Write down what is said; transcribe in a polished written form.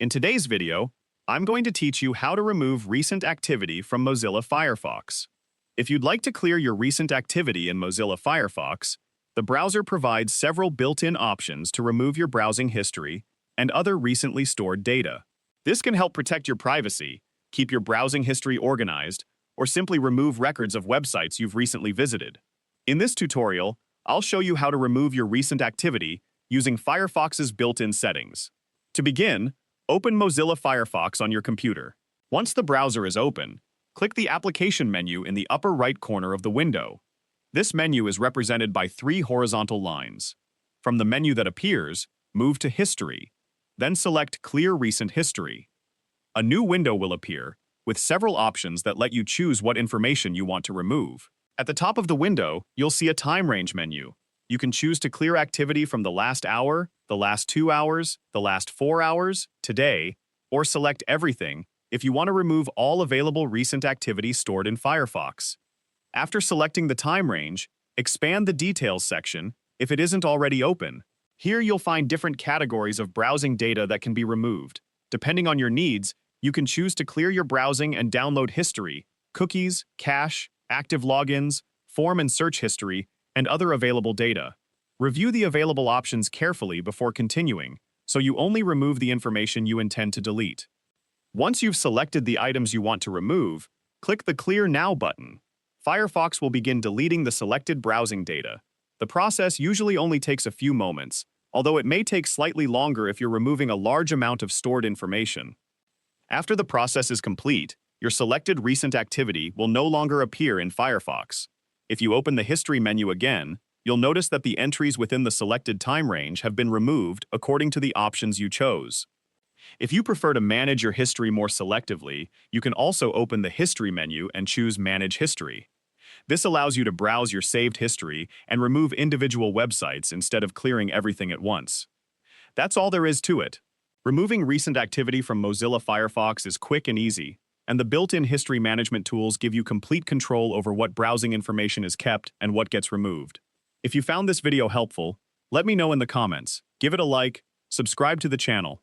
In today's video, I'm going to teach you how to remove recent activity from Mozilla Firefox. If you'd like to clear your recent activity in Mozilla Firefox, the browser provides several built-in options to remove your browsing history and other recently stored data. This can help protect your privacy, keep your browsing history organized, or simply remove records of websites you've recently visited. In this tutorial, I'll show you how to remove your recent activity using Firefox's built-in settings. To begin, open Mozilla Firefox on your computer. Once the browser is open, click the Application menu in the upper right corner of the window. This menu is represented by 3 horizontal lines. From the menu that appears, move to History, then select Clear Recent History. A new window will appear, with several options that let you choose what information you want to remove. At the top of the window, you'll see a time range menu. You can choose to clear activity from the last hour, the last 2 hours, the last 4 hours, today, or select everything if you want to remove all available recent activity stored in Firefox. After selecting the time range, expand the Details section if it isn't already open. Here you'll find different categories of browsing data that can be removed. Depending on your needs, you can choose to clear your browsing and download history, cookies, cache, active logins, form and search history, and other available data. Review the available options carefully before continuing, so you only remove the information you intend to delete. Once you've selected the items you want to remove, click the Clear Now button. Firefox will begin deleting the selected browsing data. The process usually only takes a few moments, although it may take slightly longer if you're removing a large amount of stored information. After the process is complete, your selected recent activity will no longer appear in Firefox. If you open the History menu again, you'll notice that the entries within the selected time range have been removed according to the options you chose. If you prefer to manage your history more selectively, you can also open the History menu and choose Manage History. This allows you to browse your saved history and remove individual websites instead of clearing everything at once. That's all there is to it. Removing recent activity from Mozilla Firefox is quick and easy, and the built-in history management tools give you complete control over what browsing information is kept and what gets removed. If you found this video helpful, let me know in the comments, give it a like, subscribe to the channel,